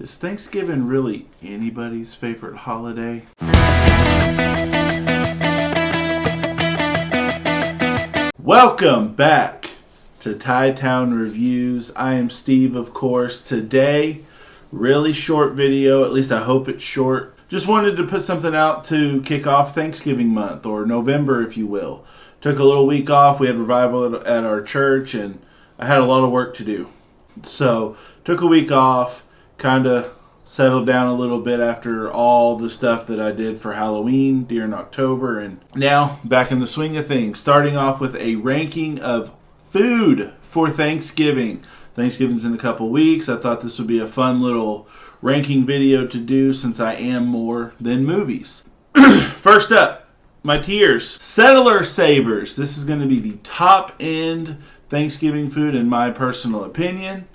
Is Thanksgiving really anybody's favorite holiday? Welcome back to Thai Town Reviews. I am Steve, of course. Today, really short video, at least I hope it's short. Just wanted to put something out to kick off Thanksgiving month, or November if you will. Took a little week off, we had revival at our church, and I had a lot of work to do. So, took a week off, kind of settled down a little bit after all the stuff that I did for Halloween during October, and now back in the swing of things, starting off with a ranking of food for Thanksgiving. Thanksgiving's in a couple weeks. I thought this would be a fun little ranking video to do since I am more than movies. First up, my tiers. Settler Savers. This is going to be the top end Thanksgiving food in my personal opinion.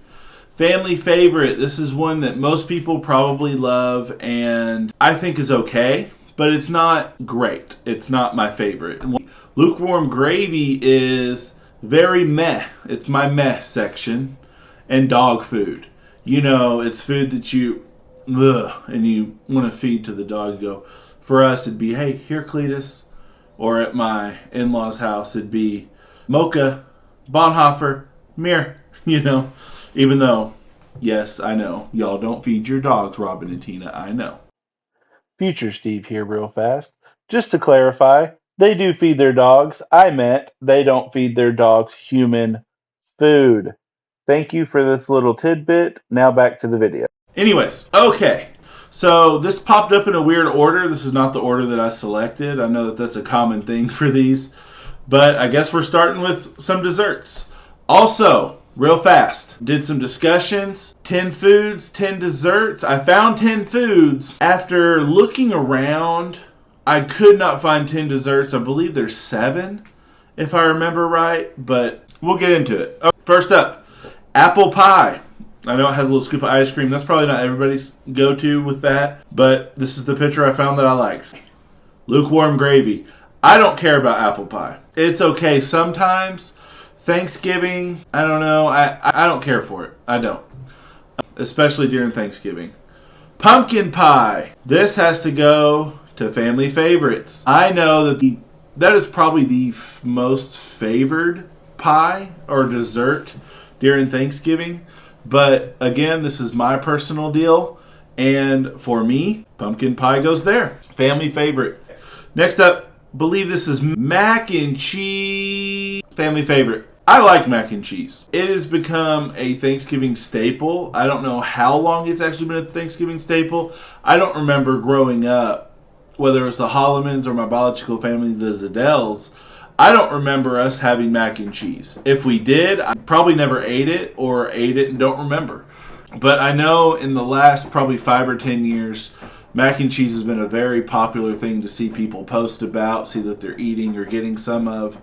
Family Favorite. This is one that most people probably love and I think is okay, but it's not great. It's not my favorite. Lukewarm Gravy is very meh. It's my meh section. And dog food. You know, it's food that you and you want to feed to the dog. You go, for us it'd be, hey, here Cletus. Or at my in-laws' house it'd be Mocha, Bonhoeffer, Mir, you know. Even though, yes, I know, y'all don't feed your dogs, Robin and Tina, I know. Future Steve here real fast. Just to clarify, they do feed their dogs. I meant they don't feed their dogs human food. Thank you for this little tidbit. Now back to the video. Anyways, okay. So this popped up in a weird order. This is not the order that I selected. I know that that's a common thing for these. But I guess we're starting with some desserts. Also, real fast, did some discussions. 10 foods, 10 desserts. I found 10 foods. After looking around, I could not find 10 desserts. I believe there's 7, if I remember right. But we'll get into it. First up, apple pie. I know it has a little scoop of ice cream. That's probably not everybody's go-to with that. But this is the picture I found that I liked. Lukewarm Gravy. I don't care about apple pie. It's okay sometimes. Thanksgiving, I don't know. I don't care for it. I don't. Especially during Thanksgiving. Pumpkin pie. This has to go to family favorites. I know that that is probably the most favored pie or dessert during Thanksgiving. But again, this is my personal deal. And for me, pumpkin pie goes there. Family favorite. Next up, believe this is mac and cheese. Family favorite. I like mac and cheese. It has become a Thanksgiving staple. I don't know how long it's actually been a Thanksgiving staple. I don't remember growing up, whether it was the Hollimans or my biological family, the Zadells. I don't remember us having mac and cheese. If we did, I probably never ate it or ate it and don't remember. But I know in the last probably 5 or 10 years, mac and cheese has been a very popular thing to see people post about, see that they're eating or getting some of.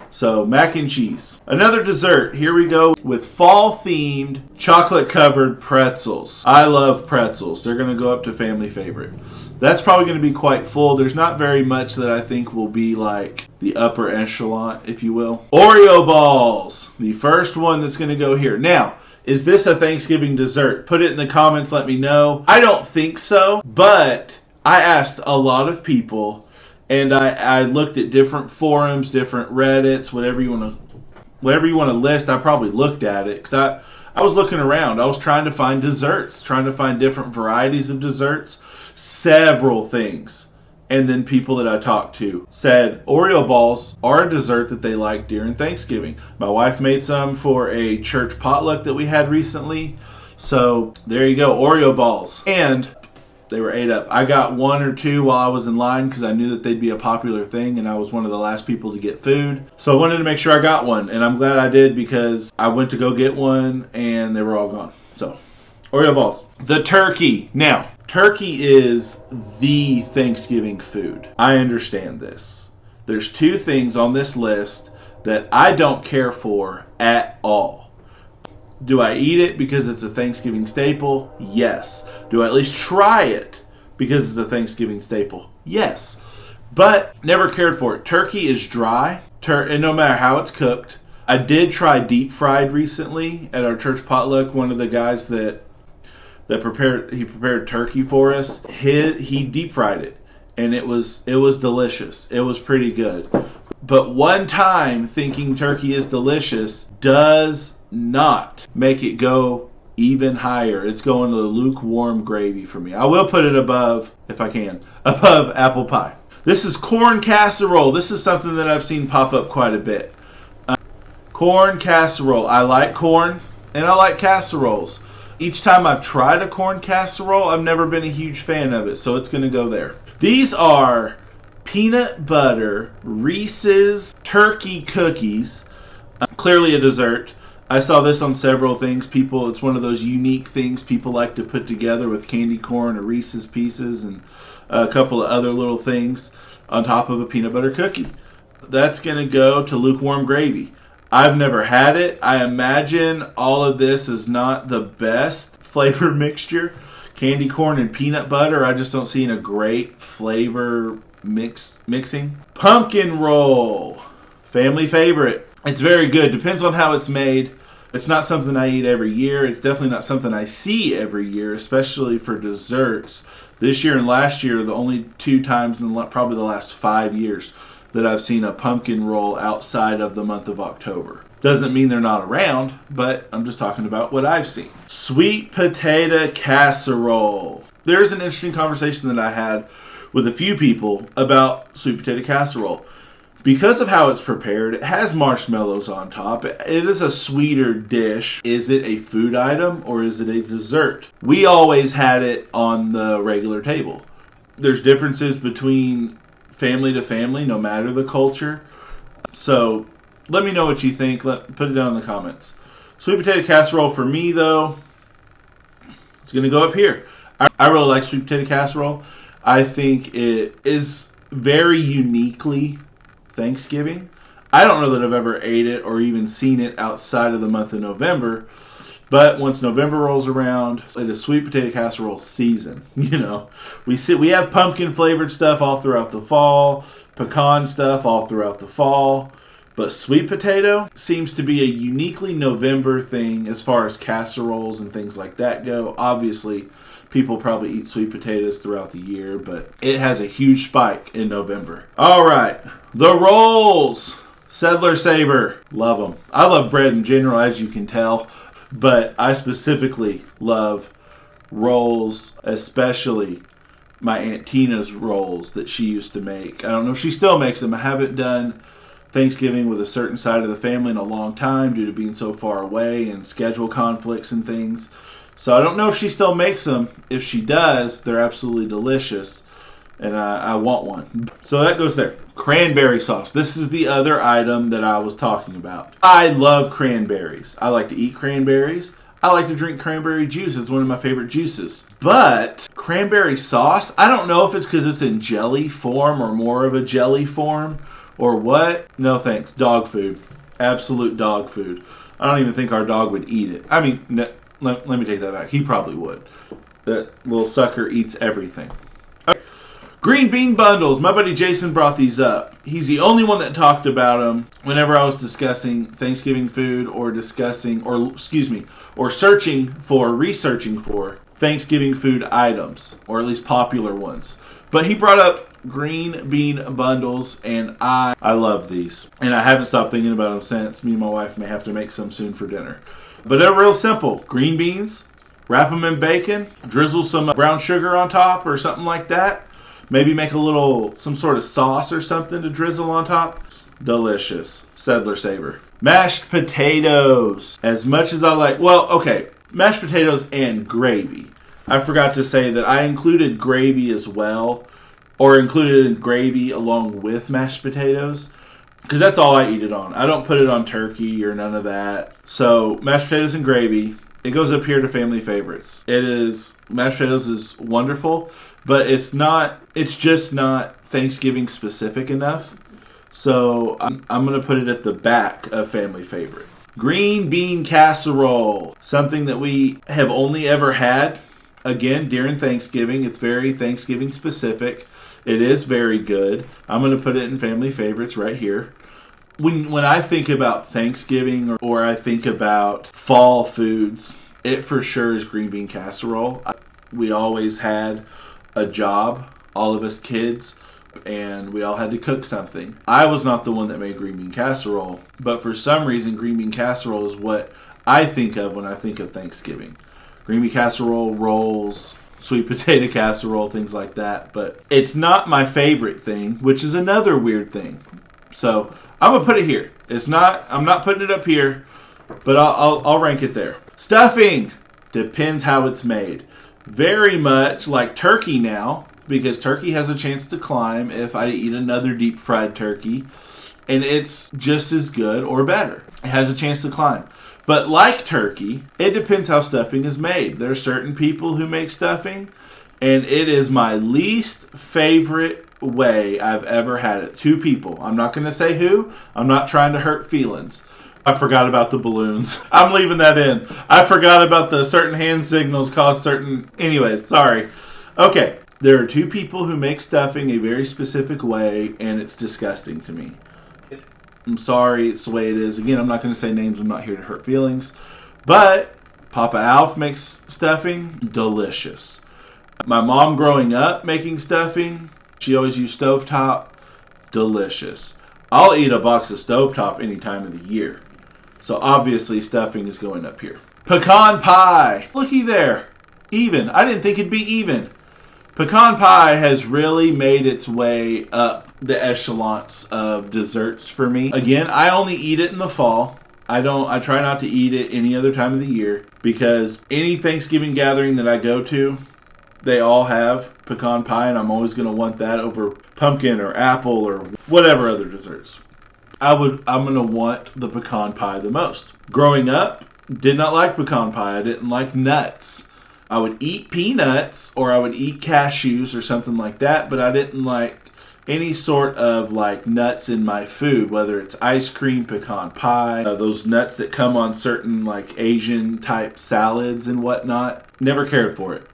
So, mac and cheese. Another dessert. Here we go with fall-themed chocolate-covered pretzels. I love pretzels. They're going to go up to family favorite. That's probably going to be quite full. There's not very much that I think will be like the upper echelon, if you will. Oreo balls. The first one that's going to go here. Now, is this a Thanksgiving dessert? Put it in the comments. Let me know. I don't think so, but I asked a lot of people. And I looked at different forums, different Reddits, whatever you want to list. I probably looked at it because I was looking around. I was trying to find desserts, trying to find different varieties of desserts, several things. And then people that I talked to said Oreo balls are a dessert that they like during Thanksgiving. My wife made some for a church potluck that we had recently. So there you go, Oreo balls. And they were ate up. I got 1 or 2 while I was in line because I knew that they'd be a popular thing and I was one of the last people to get food. So I wanted to make sure I got one, and I'm glad I did because I went to go get one and they were all gone. So, Oreo balls. The turkey. Now, turkey is the Thanksgiving food. I understand this. There's 2 things on this list that I don't care for at all. Do I eat it because it's a Thanksgiving staple? Yes. Do I at least try it because it's a Thanksgiving staple? Yes. But never cared for it. Turkey is dry, and no matter how it's cooked. I did try deep fried recently at our church potluck. One of the guys that he prepared turkey for us. He deep fried it, and it was delicious. It was pretty good. But one time thinking turkey is delicious does not make it go even higher. It's going to lukewarm gravy for me. I will put it above, if I can, above apple pie. This is corn casserole. This is something that I've seen pop up quite a bit. Corn casserole. I like corn and I like casseroles. Each time I've tried a corn casserole, I've never been a huge fan of it, so it's going to go there. These are peanut butter Reese's turkey cookies. Clearly a dessert. I saw this on several things. It's one of those unique things people like to put together with candy corn or Reese's Pieces and a couple of other little things on top of a peanut butter cookie. That's going to go to lukewarm gravy. I've never had it. I imagine all of this is not the best flavor mixture. Candy corn and peanut butter, I just don't see in a great flavor mixing. Pumpkin roll. Family favorite. It's very good. Depends on how it's made. It's not something I eat every year. It's definitely not something I see every year, especially for desserts. This year and last year are the only 2 times in probably the last 5 years that I've seen a pumpkin roll outside of the month of October. Doesn't mean they're not around, but I'm just talking about what I've seen. Sweet potato casserole. There's an interesting conversation that I had with a few people about sweet potato casserole. Because of how it's prepared, it has marshmallows on top. It is a sweeter dish. Is it a food item or is it a dessert? We always had it on the regular table. There's differences between family to family, no matter the culture. So let me know what you think. Put it down in the comments. Sweet potato casserole for me, though, it's going to go up here. I really like sweet potato casserole. I think it is very uniquely Thanksgiving. I don't know that I've ever ate it or even seen it outside of the month of November. But once November rolls around, it is sweet potato casserole season. You know, we have pumpkin flavored stuff all throughout the fall, pecan stuff all throughout the fall. But sweet potato seems to be a uniquely November thing as far as casseroles and things like that go. Obviously, people probably eat sweet potatoes throughout the year, but it has a huge spike in November. All right, the rolls. Settler Saver. Love them. I love bread in general, as you can tell. But I specifically love rolls, especially my Aunt Tina's rolls that she used to make. I don't know if she still makes them. I haven't done Thanksgiving with a certain side of the family in a long time due to being so far away and schedule conflicts and things. So I don't know if she still makes them. If she does, they're absolutely delicious. And I want one. So that goes there. Cranberry sauce. This is the other item that I was talking about. I love cranberries. I like to eat cranberries. I like to drink cranberry juice. It's one of my favorite juices. But cranberry sauce, I don't know if it's because it's in jelly form or more of a jelly form or what. No thanks. Dog food. Absolute dog food. I don't even think our dog would eat it. I mean, let me take that back. He probably would. That little sucker eats everything. Green bean bundles. My buddy Jason brought these up. He's the only one that talked about them whenever I was discussing Thanksgiving food or researching for Thanksgiving food items, or at least popular ones. But he brought up green bean bundles, and I love these. And I haven't stopped thinking about them since. Me and my wife may have to make some soon for dinner. But they're real simple. Green beans, wrap them in bacon, drizzle some brown sugar on top or something like that. Maybe make some sort of sauce or something to drizzle on top. Delicious. Settler Saver. Mashed potatoes. As much as I like, mashed potatoes and gravy. I forgot to say that I included gravy as well, or included gravy along with mashed potatoes, because that's all I eat it on. I don't put it on turkey or none of that. So mashed potatoes and gravy. It goes up here to family favorites. Mashed potatoes is wonderful, but it's just not Thanksgiving specific enough. So I'm going to put it at the back of family favorite. Green bean casserole. Something that we have only ever had, again, during Thanksgiving. It's very Thanksgiving specific. It is very good. I'm going to put it in family favorites right here. When I think about Thanksgiving or I think about fall foods, it for sure is green bean casserole. We always had a job, all of us kids, and we all had to cook something. I was not the one that made green bean casserole, but for some reason green bean casserole is what I think of when I think of Thanksgiving. Green bean casserole, rolls, sweet potato casserole, things like that. But it's not my favorite thing, which is another weird thing. So I'm gonna put it here. It's not. I'm not putting it up here, but I'll rank it there. Stuffing depends how it's made. Very much like turkey now, because turkey has a chance to climb if I eat another deep fried turkey, and it's just as good or better. It has a chance to climb. But like turkey, it depends how stuffing is made. There are certain people who make stuffing, and it is my least favorite way I've ever had it. 2 people. I'm not going to say who. I'm not trying to hurt feelings. I forgot about the balloons. I'm leaving that in. I forgot about the certain hand signals cause certain... Anyways, sorry. Okay, there are 2 people who make stuffing a very specific way, and it's disgusting to me. I'm sorry, it's the way it is. Again, I'm not going to say names. I'm not here to hurt feelings. But Papa Alf makes stuffing delicious. My mom growing up making stuffing, she always used stovetop, delicious. I'll eat a box of stovetop any time of the year. So obviously stuffing is going up here. Pecan pie. Looky there. Even. I didn't think it'd be even. Pecan pie has really made its way up the echelons of desserts for me. Again, I only eat it in the fall. I try not to eat it any other time of the year because any Thanksgiving gathering that I go to, they all have pecan pie, and I'm always going to want that over pumpkin or apple or whatever other desserts. I'm going to want the pecan pie the most. Growing up, did not like pecan pie. I didn't like nuts. I would eat peanuts or I would eat cashews or something like that, but I didn't like any sort of like nuts in my food, whether it's ice cream, pecan pie, those nuts that come on certain like Asian type salads and whatnot. Never cared for it.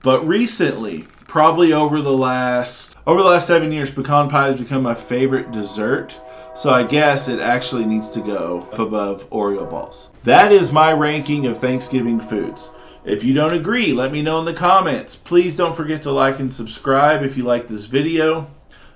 But recently, probably over the last 7 years, pecan pie has become my favorite dessert. So I guess it actually needs to go up above Oreo balls. That is my ranking of Thanksgiving foods. If you don't agree, let me know in the comments. Please don't forget to like and subscribe if you like this video.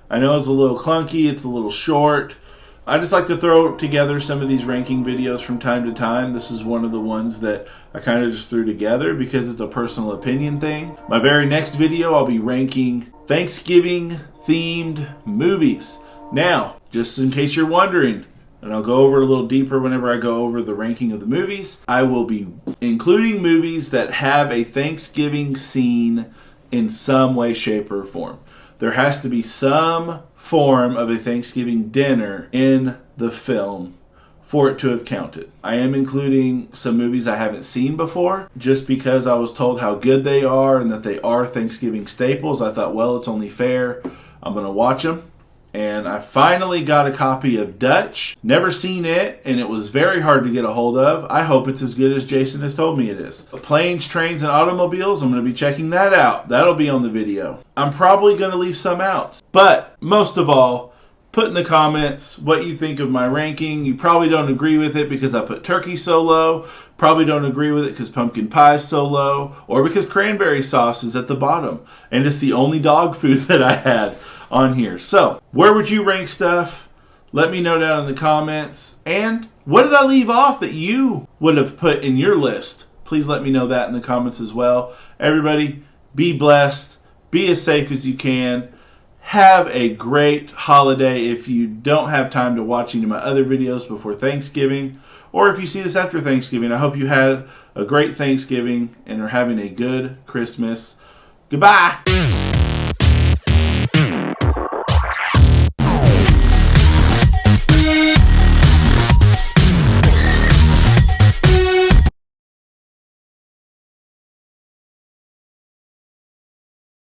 I know it's a little clunky, it's a little short. I just like to throw together some of these ranking videos from time to time. This is one of the ones that I kind of just threw together because it's a personal opinion thing. My very next video, I'll be ranking Thanksgiving themed movies. Now, just in case you're wondering, and I'll go over it a little deeper whenever I go over the ranking of the movies, I will be including movies that have a Thanksgiving scene in some way, shape, or form. There has to be some form of a Thanksgiving dinner in the film for it to have counted. I am including some movies I haven't seen before just because I was told how good they are and that they are Thanksgiving staples. I thought, well, it's only fair. I'm going to watch them. And I finally got a copy of Dutch. Never seen it, and it was very hard to get a hold of. I hope it's as good as Jason has told me it is. Planes, Trains, and Automobiles, I'm going to be checking that out. That'll be on the video. I'm probably going to leave some out. But most of all, put in the comments what you think of my ranking. You probably don't agree with it because I put turkey so low. Probably don't agree with it because pumpkin pie is so low. Or because cranberry sauce is at the bottom. And it's the only dog food that I had on here. So, where would you rank stuff? Let me know down in the comments. And what did I leave off that you would have put in your list? Please let me know that in the comments as well. Everybody, be blessed. Be as safe as you can. Have a great holiday if you don't have time to watch any of my other videos before Thanksgiving. Or if you see this after Thanksgiving, I hope you had a great Thanksgiving and are having a good Christmas. Goodbye!